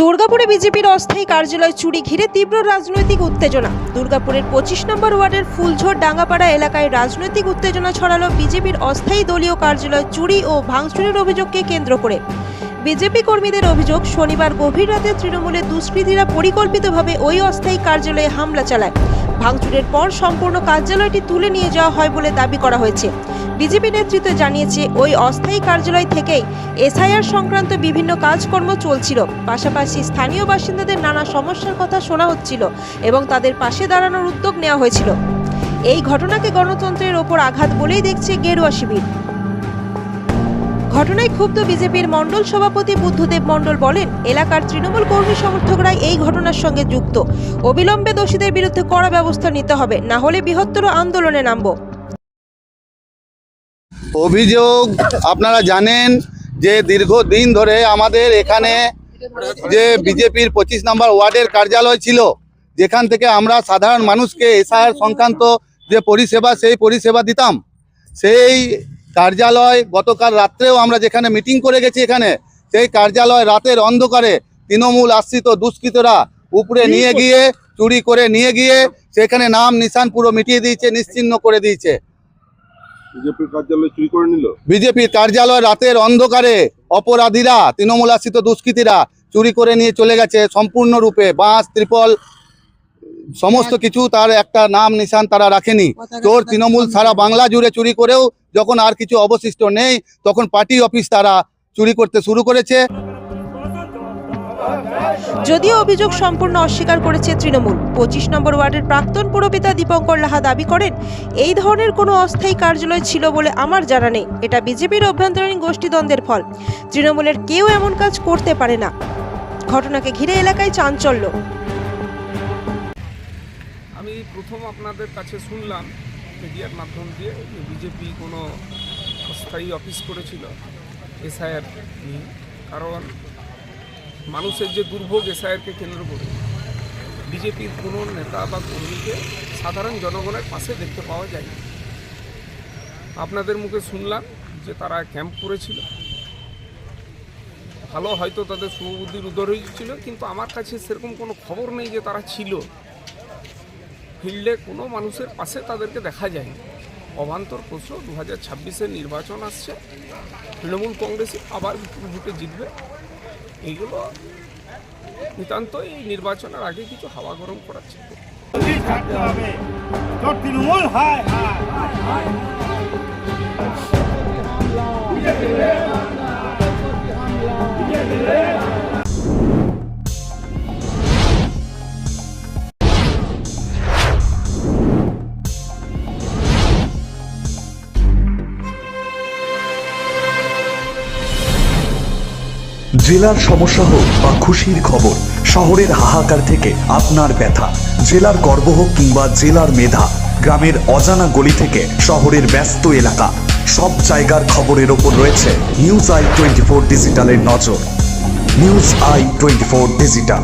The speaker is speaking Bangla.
দুর্গাপুরে বিজেপির অস্থায়ী কার্যালয় চুরি ঘিরে তীব্র রাজনৈতিক উত্তেজনা। দুর্গাপুরের 25 নম্বর ওয়ার্ডের ফুলঝোর ডাঙ্গাপাড়া এলাকায় রাজনৈতিক উত্তেজনা ছড়ালো বিজেপির অস্থায়ী দলীয় কার্যালয় চুরি ও ভাঙচুরের অভিযোগকে কেন্দ্র করে। বিজেপি কর্মীদের অভিযোগ, শনিবার গভীর রাতে তৃণমূলের দুষ্কৃতীরা পরিকল্পিতভাবে ওই অস্থায়ী কার্যালয়ে হামলা চালায়। ভাঙচুরের পর সম্পূর্ণ কার্যালয়টি তুলে নিয়ে যাওয়া হয় বলে দাবি করা হয়েছে। বিজেপি নেতৃত্ব জানিয়েছে, ওই অস্থায়ী কার্যালয় থেকেই এসআইআর সংক্রান্ত বিভিন্ন কাজকর্ম চলছিল। পাশাপাশি স্থানীয় বাসিন্দাদের নানা সমস্যার কথা শোনা হচ্ছিল এবং তাদের পাশে দাঁড়ানোর উদ্যোগ নেওয়া হয়েছিল। এই ঘটনাকে গণতন্ত্রের ওপর আঘাত বলেই দেখছে গেরুয়া শিবির। ঘটনায় ক্ষুব্ধ বিজেপির মণ্ডল সভাপতি বুদ্ধদেব মণ্ডল বলেন, এলাকার তৃণমূল কর্মী সমর্থকরা এই ঘটনার সঙ্গে যুক্ত। অবিলম্বে দোষীদের বিরুদ্ধে কড়া ব্যবস্থা নিতে হবে, না হলে বৃহত্তর আন্দোলনে নামব। অভিযোগ আপনারা জানেন যে দীর্ঘদিন ধরে আমাদের এখানে যে বিজেপির 25 নম্বর ওয়ার্ডের কার্যালয় ছিল, যেখান থেকে আমরা সাধারণ মানুষকে এসআইআর সংক্রান্ত যে পরিষেবা সেই পরিষেবা দিতাম, সেই কার্যালয় গতকাল রাত্রেও আমরা যেখানে মিটিং করে গেছি, এখানে সেই কার্যালয় রাতের অন্ধকারে তৃণমূল আশ্রিত দুষ্কৃতরা উপরে নিয়ে গিয়ে চুরি করে নিয়ে গিয়ে সেখানে নাম নিশান পুরো মিটিয়ে দিয়েছে, নিশ্চিহ্ন করে দিয়েছে। বিজেপির কার্যালয় চুরি করে নিল। বিজেপির কার্যালয় রাতের অন্ধকারে অপরাধীরা, তৃণমূল আশ্রিত দুষ্কৃতীরা চুরি করে নিয়ে চলে গেছে। সম্পূর্ণরূপে বাঁশ, ত্রিপল সমস্ত কিছু, তার একটা নাম নিশান তারা রাখেনি। চোর তৃণমূল সারা বাংলা জুড়ে চুরি করেও যখন আর কিছু অবশিষ্ট নেই, তখন পার্টি অফিস তারা চুরি করতে শুরু করেছে। যদিও অভিযোগ সম্পূর্ণ অস্বীকার করেছে তৃণমূল। 25 নম্বর ওয়ার্ডের প্রাক্তন পুরপিতা দীপঙ্কর লাহা দাবি করেন, এই ধরনের কোনো অস্থায়ী কার্যালয় ছিল বলে আমার জানা নেই। এটা বিজেপির অভ্যন্তরীণ গোষ্ঠীদ্বন্দ্বের ফল। তৃণমূলের কেউ এমন কাজ করতে পারে না। ঘটনাকে ঘিরে এলাকায় চাঞ্চল্য। আমি প্রথম আপনাদের কাছে শুনলাম মিডিয়ার মাধ্যম দিয়ে বিজেপি কোনো অস্থায়ী অফিস করেছিল এসআইআর নিয়ে। কারণ মানুষের যে দুর্ভোগ এসআইআরকে কেন্দ্র করে বিজেপির কোনো নেতা বা কর্মীকে সাধারণ জনগণের পাশে দেখতে পাওয়া যায়নি। আপনাদের মুখে শুনলাম যে তারা ক্যাম্প করেছিল, ভালো, হয়তো তাদের শুভবুদ্ধির উদয় হয়েছিল, কিন্তু আমার কাছে সেরকম কোনো খবর নেই যে তারা ছিল। ফিল্ডে কোনো মানুষের পাশে তাদেরকে দেখা যায়নি। অবান্তর প্রশ্ন। 2026-এর নির্বাচন আসছে, তৃণমূল কংগ্রেসই আবার ভোটে জিতবে। এইগুলো নিতান্ত এই নির্বাচনের আগে কিছু হাওয়া গরম করাচ্ছে। জেলার সমস্যা হোক বা খুশির খবর, শহরের হাহাকার থেকে আপনার ব্যথা, জেলার গর্ব হোক কিংবা জেলার মেধা, গ্রামের অজানা গলি থেকে শহরের ব্যস্ত এলাকা, সব জায়গার খবরের ওপর রয়েছে নিউজ আই 24 ডিজিটালের নজর। News I 24 digital.